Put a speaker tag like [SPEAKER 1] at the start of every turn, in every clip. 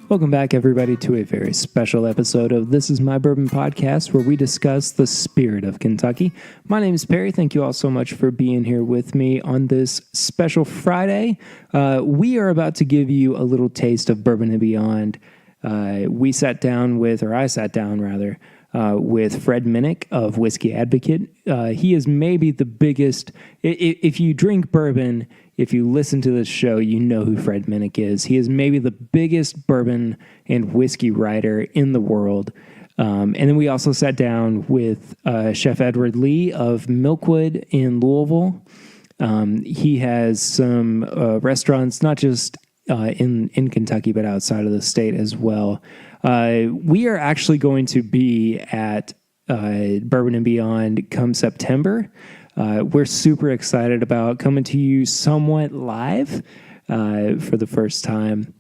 [SPEAKER 1] Welcome back, everybody, to a very special episode of This Is My Bourbon Podcast, where we discuss the spirit of Kentucky. My name is Perry. Thank you all so much for being here with me on this special Friday. We are about to give you a little taste of Bourbon and Beyond. I sat down, with Fred Minnick of Whiskey Advocate. He is maybe the biggest, if you drink bourbon, if you listen to this show, you know who Fred Minnick is. He is maybe the biggest bourbon and whiskey writer in the world. And then we also sat down with Chef Edward Lee of Milkwood in Louisville. He has some restaurants, not just in Kentucky, but outside of the state as well. We are actually going to be at Bourbon and Beyond come September. We're super excited about coming to you somewhat live for the first time.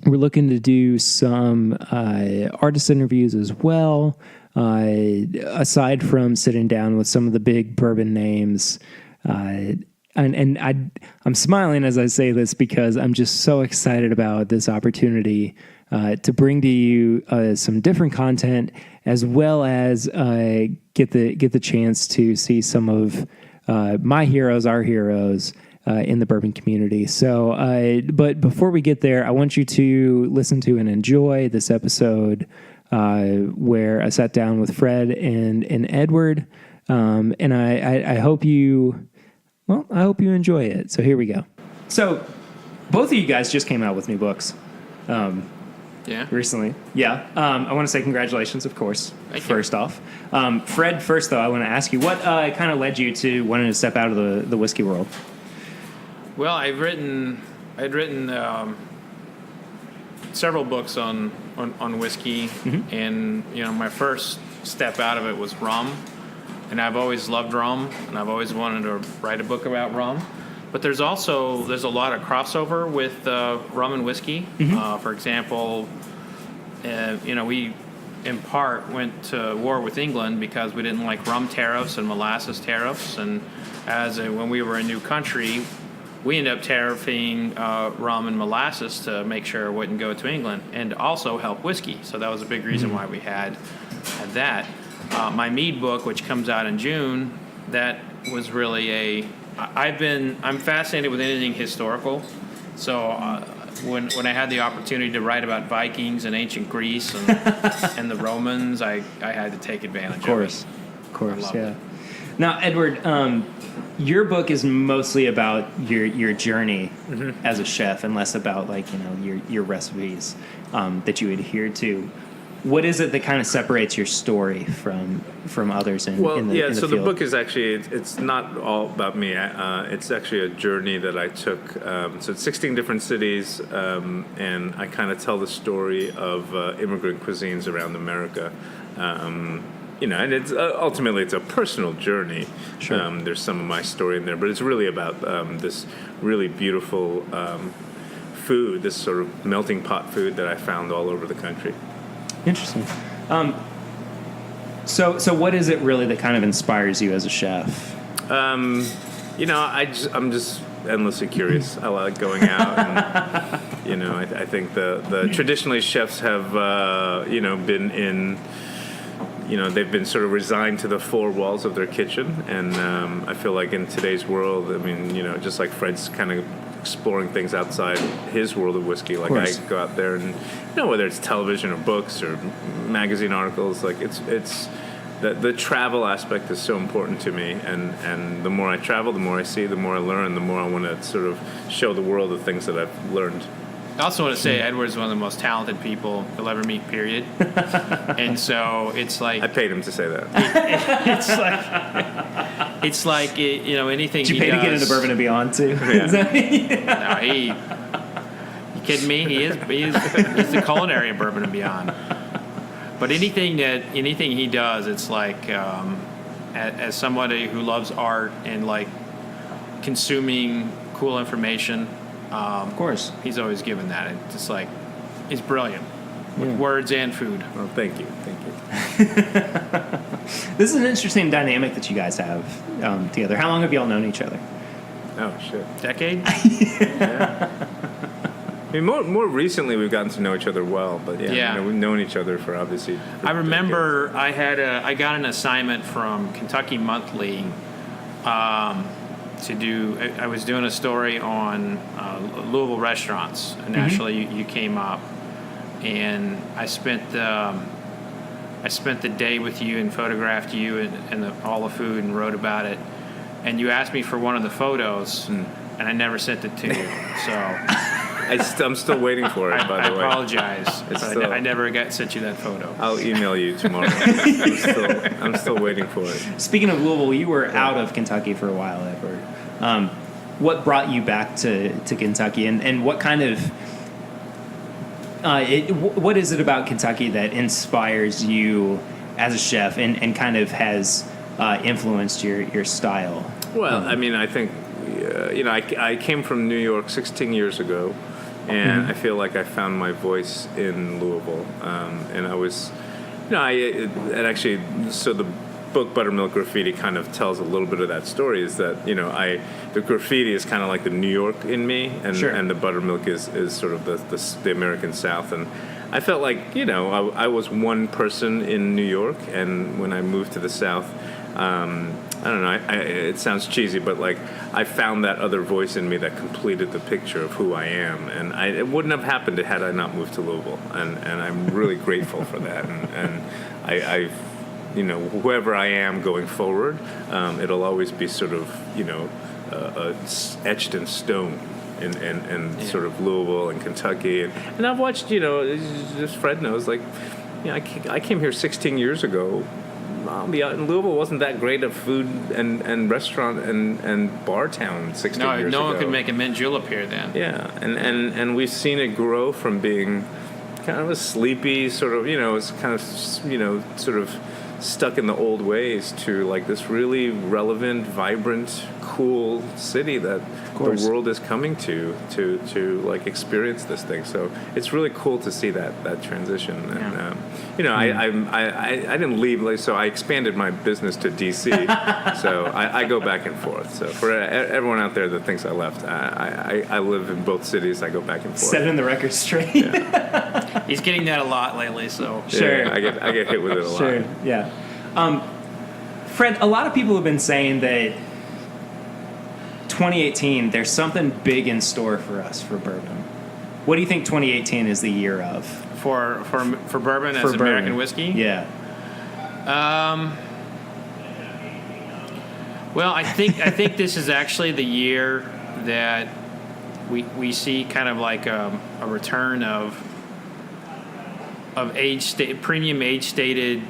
[SPEAKER 1] We're looking to do some artist interviews as well, aside from sitting down with some of the big bourbon names. And I'm smiling as I say this because I'm just so excited about this opportunity to bring to you some different content, as well as get the chance to see some of my heroes, our heroes in the bourbon community. So, but before we get there, I want you to listen to and enjoy this episode where I sat down with Fred and Edward, and I hope you. Well, I hope you enjoy it. So here we go. So both of you guys just came out with new books. Recently. Yeah. I want to say congratulations, of course, first off. Fred, first, though, I want to ask you, what kind of led you to wanting to step out of the whiskey world?
[SPEAKER 2] Well, I'd written several books on whiskey, mm-hmm. and, my first step out of it was rum. And I've always loved rum, and I've always wanted to write a book about rum. But there's a lot of crossover with rum and whiskey. Mm-hmm. For example, we in part went to war with England because we didn't like rum tariffs and molasses tariffs. And when we were a new country, we ended up tariffing rum and molasses to make sure it wouldn't go to England, and also help whiskey. So that was a big reason why we had that. My mead book, which comes out in June, that was really I'm fascinated with anything historical. So when I had the opportunity to write about Vikings and ancient Greece and the Romans, I had to take advantage of it.
[SPEAKER 1] Of course, yeah. Now, Edward, your book is mostly about your journey mm-hmm. as a chef, and less about your recipes that you adhere to. What is it that kind of separates your story from others in the
[SPEAKER 3] so
[SPEAKER 1] field?
[SPEAKER 3] The book is actually, it's not all about me. It's actually a journey that I took. So it's 16 different cities, and I kind of tell the story of immigrant cuisines around America. And it's ultimately it's a personal journey. Sure. There's some of my story in there, but it's really about this really beautiful food, this sort of melting pot food that I found all over the country.
[SPEAKER 1] Interesting. So what is it really that kind of inspires you as a chef?
[SPEAKER 3] I'm just endlessly curious. I like going out, and I think the traditionally chefs have been in. They've been sort of resigned to the four walls of their kitchen, and I feel like in today's world, just like Fred's kind of exploring things outside his world of whiskey. Like I go out there and whether it's television or books or magazine articles, like it's the travel aspect is so important to me, and the more I travel, the more I see, the more I learn, the more I want to sort of show the world the things that I've learned.
[SPEAKER 2] I also want to say Edward's one of the most talented people you'll ever meet, period. And so it's like...
[SPEAKER 3] I paid him to say that.
[SPEAKER 2] It's like anything he does...
[SPEAKER 1] Did you pay to get into Bourbon and Beyond, too?
[SPEAKER 2] Yeah. No, you kidding me? He's the culinary of Bourbon and Beyond. But anything he does, it's like, as somebody who loves art and like consuming cool information...
[SPEAKER 1] of course.
[SPEAKER 2] He's always given that. It's just like, he's brilliant with words and food.
[SPEAKER 3] Well, thank you.
[SPEAKER 1] This is an interesting dynamic that you guys have together. How long have y'all known each other?
[SPEAKER 3] Oh, shit.
[SPEAKER 2] Decade?
[SPEAKER 3] Yeah. I mean, more recently we've gotten to know each other well, but
[SPEAKER 2] Yeah.
[SPEAKER 3] we've known each other for obviously.
[SPEAKER 2] I remember I got an assignment from Kentucky Monthly to do. I was doing a story on Louisville restaurants, and actually you came up, and I spent the day with you and photographed you and all the food and wrote about it, and you asked me for one of the photos, and I never sent it to you, so.
[SPEAKER 3] I'm still waiting for it, by the way.
[SPEAKER 2] I apologize. I never sent you that photo.
[SPEAKER 3] I'll email you tomorrow. I'm still waiting for it.
[SPEAKER 4] Speaking of Louisville, you were out of Kentucky for a while, Edward. What brought you back to Kentucky, and what kind of what is it about Kentucky that inspires you as a chef and kind of has influenced your style?
[SPEAKER 3] Well, I mean, I think I came from New York 16 years ago. And I feel like I found my voice in Louisville, and I was, so the book Buttermilk Graffiti kind of tells a little bit of that story. Is that the graffiti is kind of like the New York in me, and the buttermilk is sort of the American South, and I felt like I was one person in New York, and when I moved to the South. I don't know. It sounds cheesy, but like I found that other voice in me that completed the picture of who I am, and it wouldn't have happened had I not moved to Louisville, and I'm really grateful for that. And I whoever I am going forward, it'll always be sort of etched in stone. In sort of Louisville and Kentucky, and I've watched. Just Fred knows. Like, I came here 16 years ago. Louisville wasn't that great of food and restaurant and bar town 16 years ago.
[SPEAKER 2] No one could make a mint julep here then.
[SPEAKER 3] Yeah, and we've seen it grow from being kind of a sleepy sort of, it's kind of, sort of stuck in the old ways to like this really relevant, vibrant, cool city that the world is coming to like experience this thing. So it's really cool to see that transition. And I didn't leave, so I expanded my business to DC. So I go back and forth. So for everyone out there that thinks I left, I live in both cities. I go back and forth.
[SPEAKER 4] Setting the record straight.
[SPEAKER 3] Yeah.
[SPEAKER 2] He's getting that a lot lately. So
[SPEAKER 4] sure,
[SPEAKER 3] yeah, I get hit with it a lot.
[SPEAKER 4] Sure, yeah. Fred, a lot of people have been saying that 2018, there's something big in store for us for bourbon. What do you think 2018 is the year of?
[SPEAKER 2] For bourbon as
[SPEAKER 4] bourbon.
[SPEAKER 2] American whiskey?
[SPEAKER 4] Yeah.
[SPEAKER 2] Well, I think this is actually the year that we see kind of like a return of premium age stated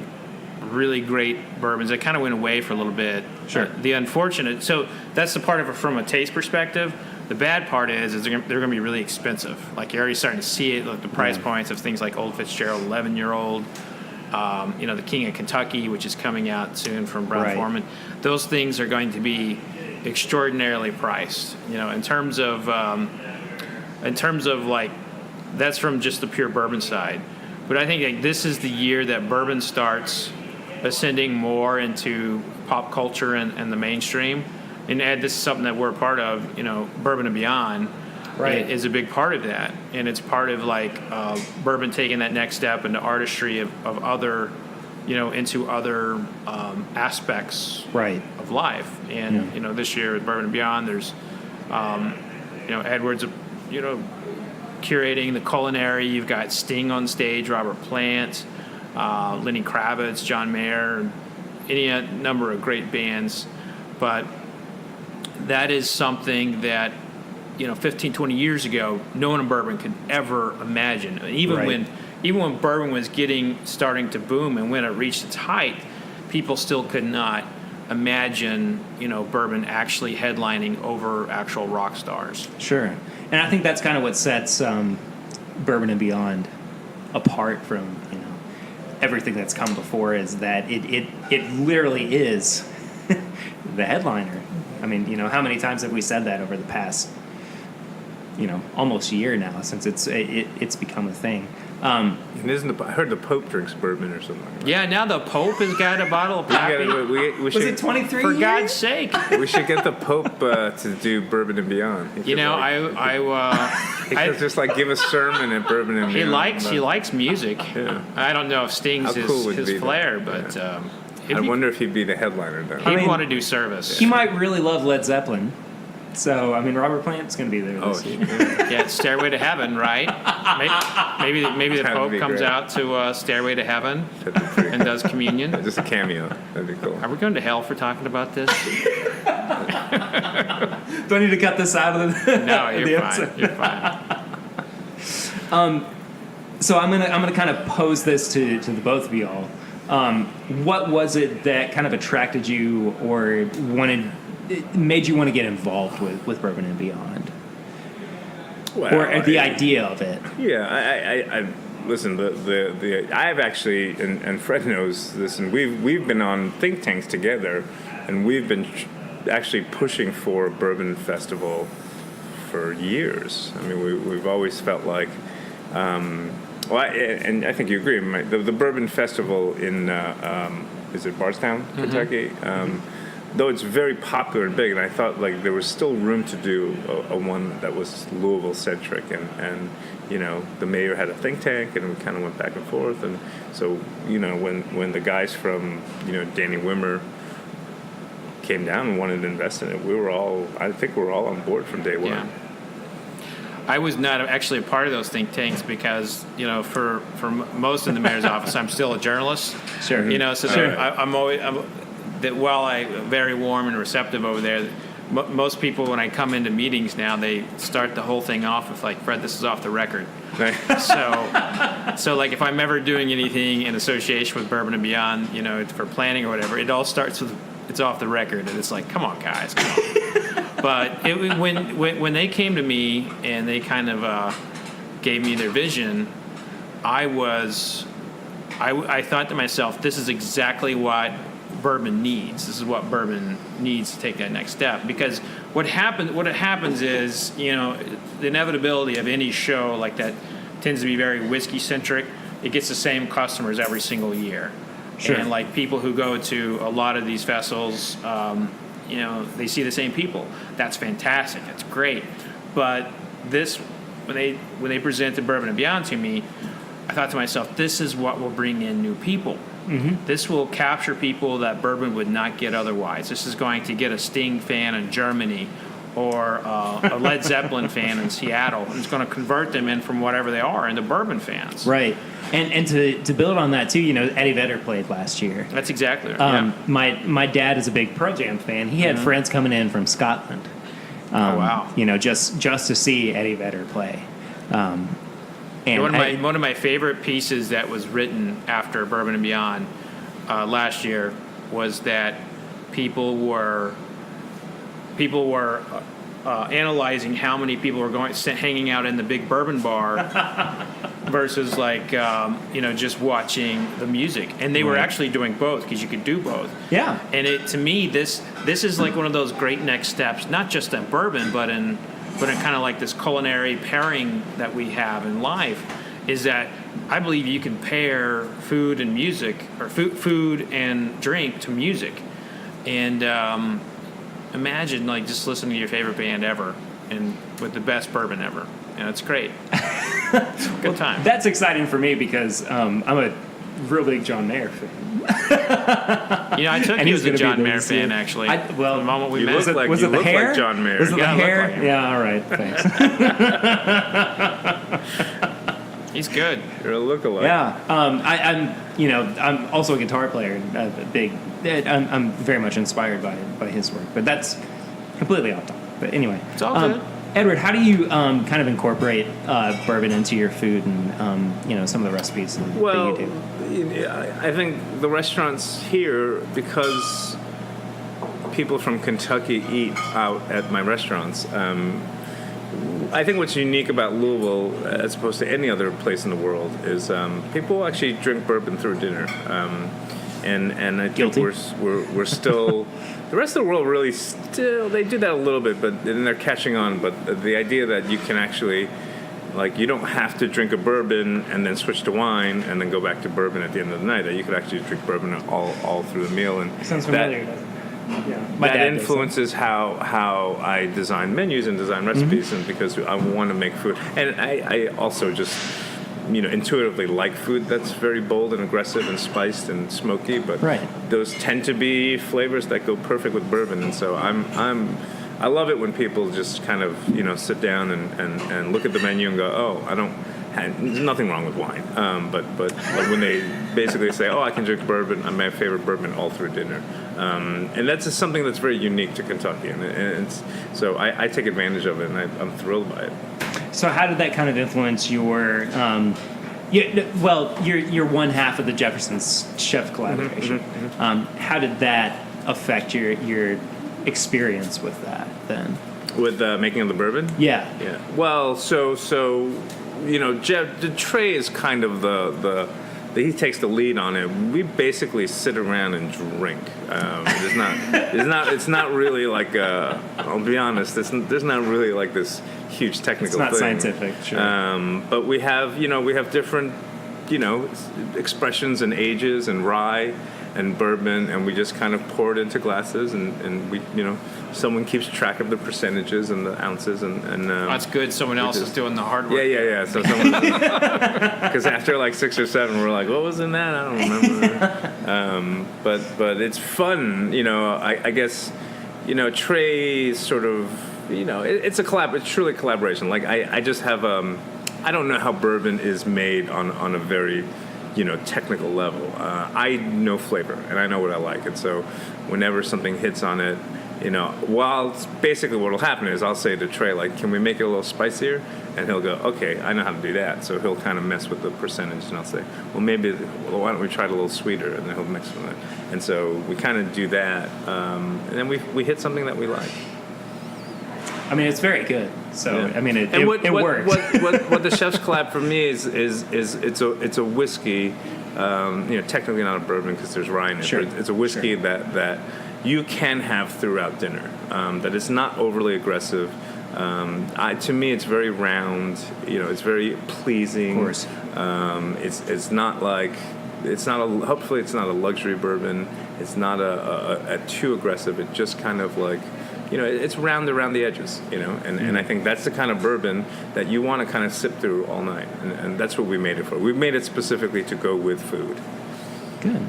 [SPEAKER 2] really great bourbons that kind of went away for a little bit.
[SPEAKER 4] Sure.
[SPEAKER 2] The unfortunate, so that's the part of it from a taste perspective. The bad part is they're going to be really expensive. Like you're already starting to see it, like the price points of things like Old Fitzgerald 11-year-old, the King of Kentucky, which is coming out soon from Brown-Forman. Those things are going to be extraordinarily priced. In terms of like, that's from just the pure bourbon side. But I think like, this is the year that bourbon starts ascending more into pop culture and the mainstream. And Ed, this is something that we're a part of. Bourbon and Beyond is a big part of that, and it's part of like bourbon taking that next step into artistry of other, into other aspects of life. And this year with Bourbon and Beyond, there's Edwards, curating the culinary. You've got Sting on stage, Robert Plant, Lenny Kravitz, John Mayer, any number of great bands. But that is something that 15, 20 years ago, no one in bourbon could ever imagine. And even when bourbon was starting to boom and when it reached its height, people still could not imagine bourbon actually headlining over actual rock stars.
[SPEAKER 4] Sure. And I think that's kind of what sets Bourbon and Beyond apart from everything that's come before, is that it literally is the headliner. I mean, how many times have we said that over the past almost a year now since it's become a thing.
[SPEAKER 3] And I heard the Pope drinks bourbon or something like that.
[SPEAKER 2] Yeah, now the Pope has got a bottle of Pappy.
[SPEAKER 3] We
[SPEAKER 4] Was
[SPEAKER 3] should,
[SPEAKER 4] it 23
[SPEAKER 2] For
[SPEAKER 4] years?
[SPEAKER 2] God's sake.
[SPEAKER 3] we should get the Pope to do Bourbon and Beyond. He
[SPEAKER 2] You
[SPEAKER 3] could,
[SPEAKER 2] know,
[SPEAKER 3] he could just like give a sermon at Bourbon and
[SPEAKER 2] he
[SPEAKER 3] Beyond.
[SPEAKER 2] likes music.
[SPEAKER 3] Yeah.
[SPEAKER 2] I don't know if Sting's
[SPEAKER 3] How cool would
[SPEAKER 2] his
[SPEAKER 3] be that?
[SPEAKER 2] flair, but
[SPEAKER 3] I wonder if he'd be the headliner then.
[SPEAKER 2] he'd
[SPEAKER 4] mean,
[SPEAKER 2] want to do service.
[SPEAKER 4] He might really love Led Zeppelin. So, Robert Plant's going to be there this year.
[SPEAKER 2] Yeah, Stairway to Heaven, right? Maybe the
[SPEAKER 3] That'd
[SPEAKER 2] Pope
[SPEAKER 3] be
[SPEAKER 2] comes
[SPEAKER 3] great.
[SPEAKER 2] out to Stairway to Heaven
[SPEAKER 3] That'd be pretty
[SPEAKER 2] and does communion.
[SPEAKER 3] Just a cameo. That'd be cool.
[SPEAKER 2] Are we going to hell for talking about this?
[SPEAKER 4] Do I need to cut this out of the
[SPEAKER 2] No,
[SPEAKER 4] the
[SPEAKER 2] you're
[SPEAKER 4] episode?
[SPEAKER 2] fine. You're fine.
[SPEAKER 4] So I'm gonna kind of pose this to the both of y'all. What was it that kind of attracted you or made you want to get involved with Bourbon and Beyond,
[SPEAKER 3] Well,
[SPEAKER 4] or the idea of it?
[SPEAKER 3] Yeah, I listen. I've actually, and Fred knows this, and we've been on think tanks together, and we've been actually pushing for a bourbon festival for years. I mean, we've always felt like, and I think you agree. The bourbon festival in is it Bardstown, Kentucky? Though it's very popular and big, and I thought like there was still room to do a one that was Louisville centric, and the mayor had a think tank, and we kind of went back and forth, and so when the guys from Danny Wimmer came down and wanted to invest in it, I think we were all on board from day one.
[SPEAKER 2] Yeah. I was not actually a part of those think tanks because, for most in the mayor's office, I'm still a journalist.
[SPEAKER 4] Sure.
[SPEAKER 2] So while I'm very warm and receptive over there, most people, when I come into meetings now, they start the whole thing off with like, Fred, this is off the record. So like if I'm ever doing anything in association with Bourbon and Beyond, for planning or whatever, it all starts with, it's off the record. And it's like, come on, guys, come on. But when they came to me and they kind of gave me their vision, I thought to myself, this is exactly what bourbon needs. This is what bourbon needs to take that next step. Because what happens is, the inevitability of any show like that tends to be very whiskey centric. It gets the same customers every single year.
[SPEAKER 4] Sure.
[SPEAKER 2] And like people who go to a lot of these festivals, they see the same people. That's fantastic. That's great. But this, when they presented Bourbon and Beyond to me, I thought to myself, this is what will bring in new people. Mm-hmm. This will capture people that bourbon would not get otherwise. This is going to get a Sting fan in Germany or a Led Zeppelin fan in Seattle. And it's going to convert them in from whatever they are into bourbon fans.
[SPEAKER 4] Right. And to build on that too, Eddie Vedder played last year.
[SPEAKER 2] That's exactly right.
[SPEAKER 4] My dad is a big Pearl Jam fan. He had friends coming in from Scotland.
[SPEAKER 2] Oh wow!
[SPEAKER 4] Just to see Eddie Vedder play. And
[SPEAKER 2] one of my favorite pieces that was written after Bourbon and Beyond last year was that people were analyzing how many people were hanging out in the big bourbon bar versus just watching the music, and they were actually doing both because you could do both.
[SPEAKER 4] Yeah.
[SPEAKER 2] And to me this is like one of those great next steps, not just in bourbon, but in kind of like this culinary pairing that we have in life, is that I believe you can pair food and music, or food and drink to music, and imagine like just listening to your favorite band ever and with the best bourbon ever. It's great. It's a good time.
[SPEAKER 4] That's exciting for me because I'm a real big John Mayer fan.
[SPEAKER 2] I took
[SPEAKER 4] And
[SPEAKER 2] you
[SPEAKER 4] he's
[SPEAKER 2] as a
[SPEAKER 4] gonna be
[SPEAKER 2] John
[SPEAKER 4] there
[SPEAKER 2] Mayer
[SPEAKER 4] to see
[SPEAKER 2] fan,
[SPEAKER 4] it.
[SPEAKER 2] actually.
[SPEAKER 4] Well,
[SPEAKER 2] the moment we
[SPEAKER 3] you
[SPEAKER 2] met.
[SPEAKER 3] look like-
[SPEAKER 4] was
[SPEAKER 3] you
[SPEAKER 4] it the
[SPEAKER 3] look like
[SPEAKER 4] hair?
[SPEAKER 3] John Mayer.
[SPEAKER 4] Was it the
[SPEAKER 2] Yeah, I look
[SPEAKER 4] hair?
[SPEAKER 2] like him.
[SPEAKER 4] Yeah, all right, thanks.
[SPEAKER 2] He's good.
[SPEAKER 3] You're a lookalike.
[SPEAKER 4] Yeah, I'm also a guitar player. I'm very much inspired by his work, but that's completely off topic. But anyway,
[SPEAKER 2] It's all good.
[SPEAKER 4] Edward, how do you kind of incorporate bourbon into your food and some of the recipes that
[SPEAKER 3] Well,
[SPEAKER 4] you do?
[SPEAKER 3] I think the restaurants here, because people from Kentucky eat out at my restaurants. I think what's unique about Louisville, as opposed to any other place in the world, is people actually drink bourbon through dinner, and I think
[SPEAKER 4] Guilty.
[SPEAKER 3] we're still The rest of the world really still, they do that a little bit, but then they're catching on. But the idea that you can actually, like, you don't have to drink a bourbon and then switch to wine and then go back to bourbon at the end of the night. That you could actually drink bourbon all through the meal. And
[SPEAKER 4] Sounds familiar. Yeah.
[SPEAKER 3] that influences how I design menus and design recipes, and because I want to make food. And I also just, intuitively like food that's very bold and aggressive and spiced and smoky, but those tend to be flavors that go perfect with bourbon. And so I love it when people just kind of, sit down and look at the menu and go, oh, there's nothing wrong with wine. But when they basically say, oh, I can drink bourbon, my favorite bourbon all through dinner. And that's just something that's very unique to Kentucky. And so I take advantage of it, and I'm thrilled by it.
[SPEAKER 4] So how did that kind of influence your, you're one half of the Jefferson's chef collaboration. How did that affect your experience with that then?
[SPEAKER 3] With making of the bourbon?
[SPEAKER 4] Yeah.
[SPEAKER 3] Well, so Jeff, Trey is kind of he takes the lead on it. We basically sit around and drink. It's not really like I'll be honest. There's not really like this huge technical thing.
[SPEAKER 4] It's not scientific, sure.
[SPEAKER 3] But we have different expressions and ages and rye and bourbon, and we just kind of pour it into glasses, and we someone keeps track of the percentages and the ounces, and
[SPEAKER 2] that's good. Someone else is doing the hard work.
[SPEAKER 3] Yeah. So someone, because after like 6 or 7, we're like, what was in that? I don't remember. But it's fun, I guess, Trey sort of, it's truly a collaboration. Like I just have I don't know how bourbon is made on a very technical level. I know flavor and I know what I like, and so whenever something hits on it, basically what'll happen is I'll say to Trey, like, can we make it a little spicier? And he'll go, okay, I know how to do that. So he'll kind of mess with the percentage, and I'll say, why don't we try it a little sweeter? And then he'll mix with it. And so we kind of do that, and then we hit something that we like.
[SPEAKER 4] I mean, it's very good. So
[SPEAKER 3] Yeah.
[SPEAKER 4] I mean, it
[SPEAKER 3] What
[SPEAKER 4] works.
[SPEAKER 3] the chef's collab for me is it's a whiskey, technically not a bourbon because there's rye in it.
[SPEAKER 4] Sure.
[SPEAKER 3] But it's a whiskey that you can have throughout dinner. That is not overly aggressive. To me, it's very round. It's very pleasing.
[SPEAKER 4] Of course.
[SPEAKER 3] It's not like hopefully it's not a luxury bourbon. It's not a too aggressive. It just kind of like. It's round around the edges, and I think that's the kind of bourbon that you want to kind of sip through all night, and that's what we made it for. We made it specifically to go with food.
[SPEAKER 4] Good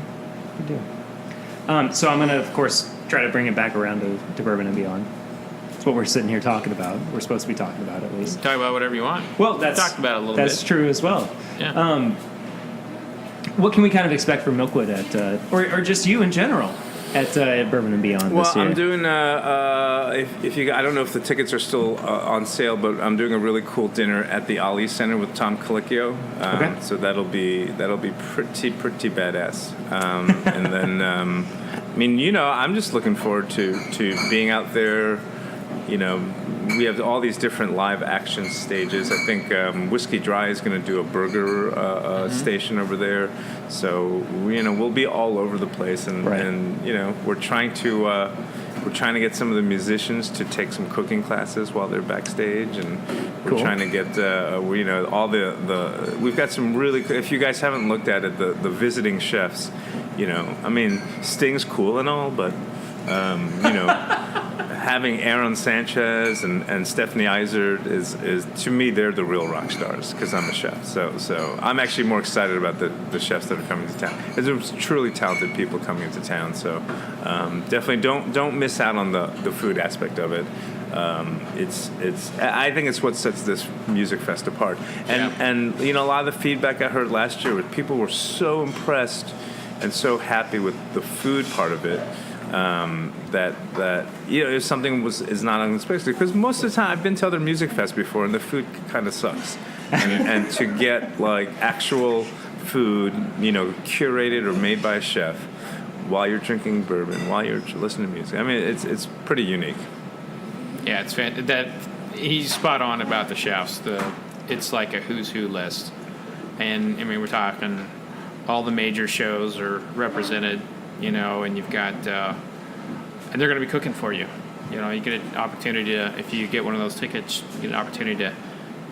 [SPEAKER 4] deal. So I'm going to, of course, try to bring it back around to Bourbon and Beyond. That's what we're sitting here talking about. We're supposed to be talking about, at least.
[SPEAKER 2] Talk about whatever you want.
[SPEAKER 4] Well,
[SPEAKER 2] we talked about it a little bit.
[SPEAKER 4] That's true as well.
[SPEAKER 2] Yeah.
[SPEAKER 4] What can we kind of expect from Milkwood or just you in general? At Bourbon and Beyond this year.
[SPEAKER 3] I'm doing. I don't know if the tickets are still on sale, but I'm doing a really cool dinner at the Ali Center with Tom Colicchio.
[SPEAKER 4] Okay.
[SPEAKER 3] So that'll be pretty badass. And then, I'm just looking forward to being out there. We have all these different live action stages. I think Whiskey Dry is going to do a burger station over there. So we'll be all over the place, and we're trying to get some of the musicians to take some cooking classes while they're backstage, and we're trying to get all the we've got some really. If you guys haven't looked at it, the visiting chefs, Sting's cool and all, but having Aaron Sanchez and Stephanie Izard is to me, they're the real rock stars because I'm a chef. So I'm actually more excited about the chefs that are coming to town. There's truly talented people coming into town. So definitely don't miss out on the food aspect of it. I think it's what sets this music fest apart. And a lot of the feedback I heard last year was people were so impressed and so happy with the food part of it. That if something is not unexpected, because most of the time I've been to other music fests before and the food kind of sucks, and to get like actual food, curated or made by a chef while you're drinking bourbon, while you're listening to music, it's pretty unique.
[SPEAKER 2] Yeah, it's that he's spot on about the chefs. It's like a who's who list, and we're talking all the major shows are represented. And you've got and they're going to be cooking for you. You know, you get an opportunity to, if you get one of those tickets, you get an opportunity to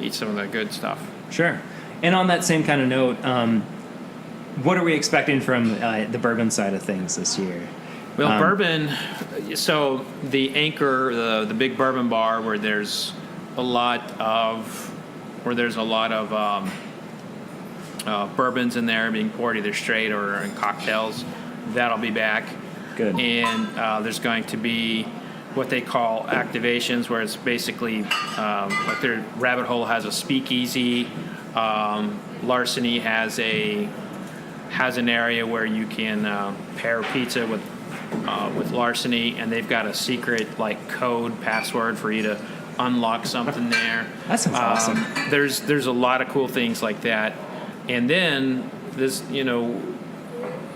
[SPEAKER 2] eat some of the good stuff.
[SPEAKER 4] Sure. And on that same kind of note, what are we expecting from the bourbon side of things this year?
[SPEAKER 2] Well, bourbon. So the Anchor, the big bourbon bar, where there's a lot of bourbons in there being poured either straight or in cocktails. That'll be back.
[SPEAKER 4] Good.
[SPEAKER 2] And there's going to be what they call activations, where it's basically like their Rabbit Hole has a speakeasy. Larceny has an area where you can pair pizza with Larceny, and they've got a secret like code password for you to unlock something there.
[SPEAKER 4] That sounds awesome.
[SPEAKER 2] There's a lot of cool things like that, and then this,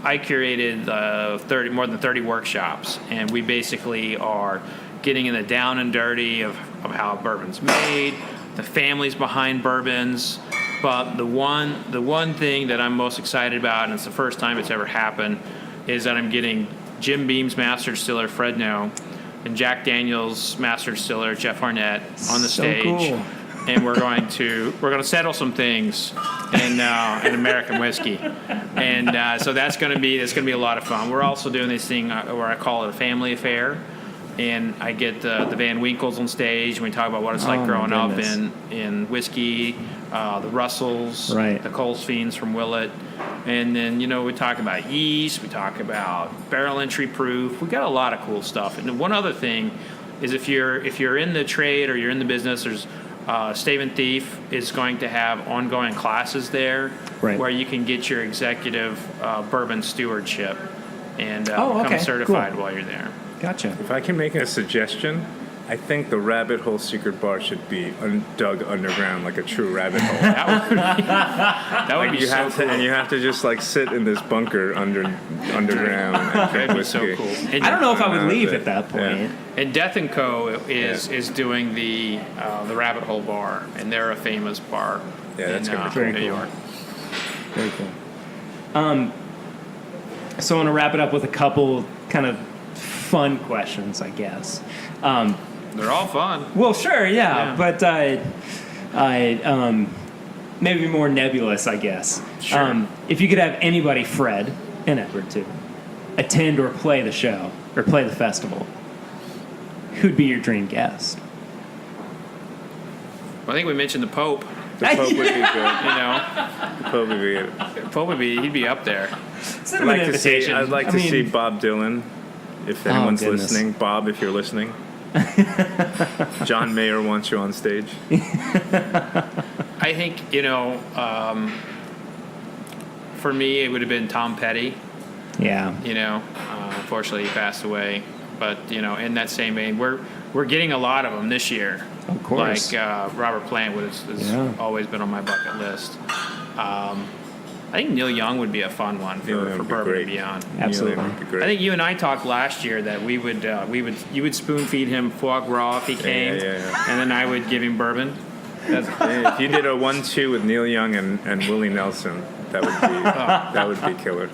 [SPEAKER 2] I curated more than 30 workshops, and we basically are getting in the down and dirty of how bourbon's made, the families behind bourbons. But the one thing that I'm most excited about, and it's the first time it's ever happened, is that I'm getting Jim Beam's Master Distiller Fred No and Jack Daniel's Master Distiller Jeff Arnett on the stage.
[SPEAKER 4] Cool.
[SPEAKER 2] And we're going to settle some things in American whiskey, and so that's going to be a lot of fun. We're also doing this thing where I call it a family affair, and I get the Van Winkles on stage, and we talk about what it's like growing up in whiskey, the Russells,
[SPEAKER 4] right,
[SPEAKER 2] the Coles Fiends from Willett, and then we talk about yeast, we talk about barrel entry proof. We got a lot of cool stuff. And one other thing is if you're in the trade or you're in the business, there's Stave and Thief is going to have ongoing classes there,
[SPEAKER 4] right,
[SPEAKER 2] where you can get your executive bourbon stewardship and
[SPEAKER 4] okay,
[SPEAKER 2] become certified
[SPEAKER 4] cool,
[SPEAKER 2] while you're there.
[SPEAKER 4] Gotcha.
[SPEAKER 3] If I can make a suggestion, I think the Rabbit Hole secret bar should be dug underground like a true rabbit hole.
[SPEAKER 2] That would be
[SPEAKER 3] you
[SPEAKER 2] so
[SPEAKER 3] have
[SPEAKER 2] cool.
[SPEAKER 3] And you have to just like sit in this bunker underground and drink
[SPEAKER 2] That'd be
[SPEAKER 3] whiskey.
[SPEAKER 2] so cool. And,
[SPEAKER 4] I don't know if I would leave
[SPEAKER 3] it.
[SPEAKER 4] at that point.
[SPEAKER 3] Yeah.
[SPEAKER 2] And Death and Co. is doing the Rabbit Hole bar, and they're a famous bar
[SPEAKER 3] Yeah, that's
[SPEAKER 2] in
[SPEAKER 3] gonna be
[SPEAKER 2] New
[SPEAKER 3] cool.
[SPEAKER 2] York.
[SPEAKER 4] Very cool. So I want to wrap it up with a couple kind of fun questions, I guess.
[SPEAKER 2] They're all fun.
[SPEAKER 4] Well, sure,
[SPEAKER 2] Yeah.
[SPEAKER 4] but maybe more nebulous, I guess.
[SPEAKER 2] Sure.
[SPEAKER 4] If you could have anybody, Fred and Edward too, attend or play the show or play the festival, who'd be your dream guest?
[SPEAKER 2] Well, I think we mentioned the Pope.
[SPEAKER 3] The Pope would be good.
[SPEAKER 2] The
[SPEAKER 3] Pope would be good.
[SPEAKER 2] Pope he'd be up there.
[SPEAKER 4] Send him an invitation.
[SPEAKER 3] I'd like to see Bob Dylan, if anyone's
[SPEAKER 4] goodness.
[SPEAKER 3] listening. Bob, if you're listening. John Mayer wants you on stage.
[SPEAKER 2] I think, for me, it would have been Tom Petty.
[SPEAKER 4] Yeah.
[SPEAKER 2] Unfortunately, he passed away. But, in that same vein, we're getting a lot of them this year.
[SPEAKER 4] Of course.
[SPEAKER 2] Like Robert Plant has always been on my bucket list. I think Neil Young would be a fun one for Bourbon and Beyond.
[SPEAKER 4] Absolutely.
[SPEAKER 3] Neil Young would be great.
[SPEAKER 2] I think you and I talked last year that you would spoon feed him foie gras if he came,
[SPEAKER 3] yeah.
[SPEAKER 2] and then I would give him bourbon.
[SPEAKER 3] If you did a 1-2 with Neil Young and Willie Nelson, that would be killer.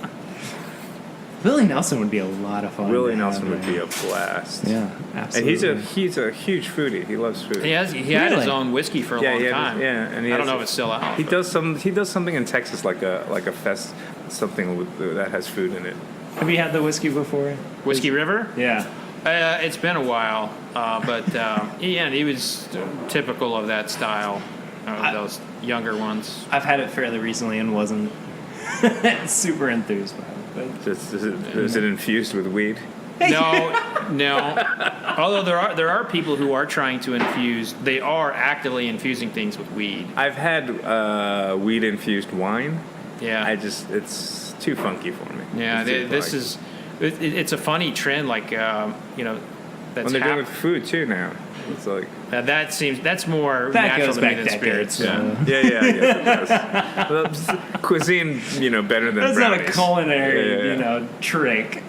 [SPEAKER 4] Willie Nelson would be a lot of fun.
[SPEAKER 3] Willie Nelson would be a blast.
[SPEAKER 4] Yeah, absolutely.
[SPEAKER 3] And he's a huge foodie. He loves food.
[SPEAKER 2] He had his own whiskey for a long time.
[SPEAKER 3] And
[SPEAKER 2] I don't know if it's still out.
[SPEAKER 3] He does something in Texas like a fest, something that has food in it.
[SPEAKER 4] Have you had the whiskey before?
[SPEAKER 2] Whiskey River?
[SPEAKER 4] Yeah.
[SPEAKER 2] It's been a while, but he was typical of that style, those younger ones.
[SPEAKER 4] I've had it fairly recently and wasn't super enthused by it. But
[SPEAKER 3] Is it infused with weed?
[SPEAKER 2] No. Although there are people who are trying to infuse. They are actively infusing things with weed.
[SPEAKER 3] I've had weed infused wine.
[SPEAKER 2] Yeah.
[SPEAKER 3] It's too funky for me.
[SPEAKER 2] Yeah. It's a funny trend. Like that's
[SPEAKER 3] when they're doing it with food too now. It's like
[SPEAKER 2] that's more
[SPEAKER 4] That
[SPEAKER 2] natural
[SPEAKER 4] goes
[SPEAKER 2] to me
[SPEAKER 4] back
[SPEAKER 2] than
[SPEAKER 4] decades.
[SPEAKER 2] spirits.
[SPEAKER 3] yeah, I guess it does. Cuisine, better than
[SPEAKER 4] that's
[SPEAKER 3] brownies.
[SPEAKER 4] not a culinary,
[SPEAKER 3] Yeah.
[SPEAKER 4] trick.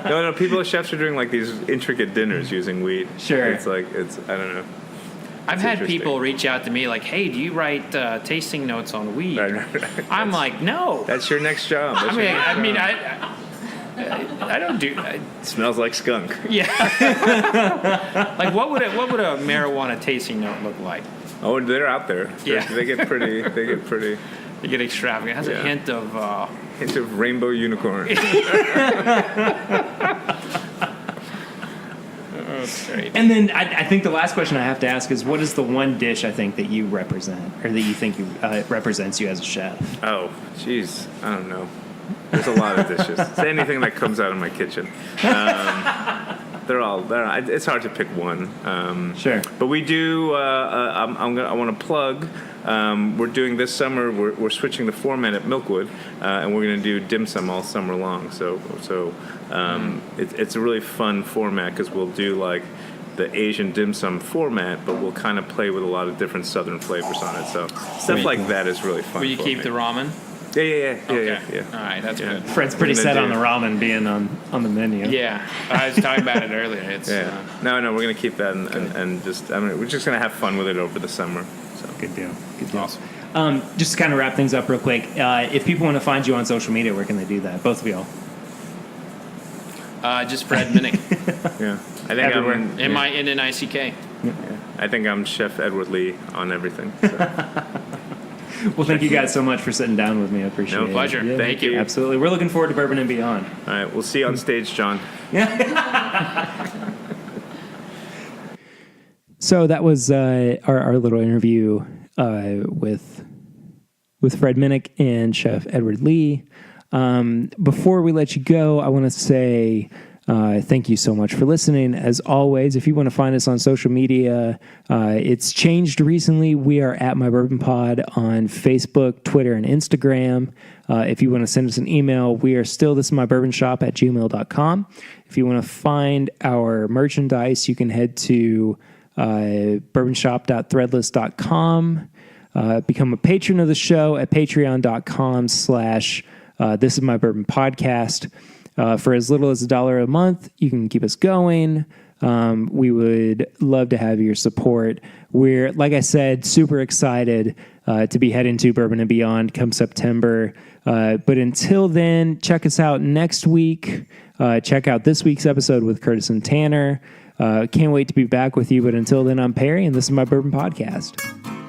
[SPEAKER 3] No, chefs are doing like these intricate dinners using weed.
[SPEAKER 4] Sure.
[SPEAKER 3] It's I don't know.
[SPEAKER 2] I've
[SPEAKER 3] It's
[SPEAKER 2] had
[SPEAKER 3] interesting.
[SPEAKER 2] people reach out to me like, "Hey, do you write tasting notes on weed?"
[SPEAKER 3] Right.
[SPEAKER 2] I'm like, "No."
[SPEAKER 3] That's your next job. That's your next job.
[SPEAKER 2] I don't do.
[SPEAKER 3] Smells like skunk.
[SPEAKER 2] Yeah. Like what would a marijuana tasting note look like?
[SPEAKER 3] Oh, they're out there.
[SPEAKER 2] Yeah.
[SPEAKER 3] They get pretty.
[SPEAKER 2] You get extravagant. It has a hint of.
[SPEAKER 3] Hint of rainbow unicorn.
[SPEAKER 2] That's great.
[SPEAKER 4] And then I think the last question I have to ask is, what is the one dish I think that you represent, or that you think represents you as a chef?
[SPEAKER 3] Oh, jeez, I don't know. There's a lot of dishes. It's anything that comes out of my kitchen. They're all. It's hard to pick one.
[SPEAKER 4] Sure.
[SPEAKER 3] But we do. I want to plug. We're doing this summer. We're switching the format at Milkwood, and we're going to do dim sum all summer long. So it's a really fun format because we'll do like the Asian dim sum format, but we'll kind of play with a lot of different Southern flavors on it. So stuff like that is really fun.
[SPEAKER 2] Will you
[SPEAKER 3] for
[SPEAKER 2] keep
[SPEAKER 3] me.
[SPEAKER 2] the ramen?
[SPEAKER 3] Yeah.
[SPEAKER 2] Okay. All right, that's good.
[SPEAKER 4] Fred's pretty
[SPEAKER 3] We're
[SPEAKER 4] set
[SPEAKER 3] gonna
[SPEAKER 4] on the ramen being on the menu.
[SPEAKER 2] Yeah, I was talking about it earlier. It's
[SPEAKER 3] No, we're going to keep that and just, we're just going to have fun with it over the summer. So.
[SPEAKER 4] Good deal. Good deal.
[SPEAKER 2] awesome.
[SPEAKER 4] Just to kind of wrap things up real quick, if people want to find you on social media, where can they do that? Both of y'all.
[SPEAKER 2] Just Fred Minnick.
[SPEAKER 3] Yeah. I think
[SPEAKER 4] Everywhere.
[SPEAKER 2] Minnick.
[SPEAKER 3] I think I'm Chef Edward Lee on everything. So.
[SPEAKER 4] Well, thank you guys so much for sitting down with me. I appreciate it.
[SPEAKER 2] No, pleasure.
[SPEAKER 4] Yeah,
[SPEAKER 2] Thank you.
[SPEAKER 4] Absolutely. We're looking forward to Bourbon and Beyond.
[SPEAKER 3] All right, we'll see you on stage, John.
[SPEAKER 1] So that was our little interview with Fred Minnick and Chef Edward Lee. Before we let you go, I want to say thank you so much for listening. As always, if you want to find us on social media, it's changed recently. We are at My Bourbon Pod on Facebook, Twitter, and Instagram. If you want to send us an email, we are still thisismybourbonshop@gmail.com. If you want to find our merchandise, you can head to bourbonshop.threadless.com. Become a patron of the show at patreon.com/This Is My Bourbon Podcast. For as little as $1 a month, you can keep us going. We would love to have your support. We're, like I said, super excited to be heading to Bourbon and Beyond come September. But until then, check us out next week. Check out this week's episode with Curtis and Tanner. Can't wait to be back with you. But until then, I'm Perry, and this is My Bourbon Podcast.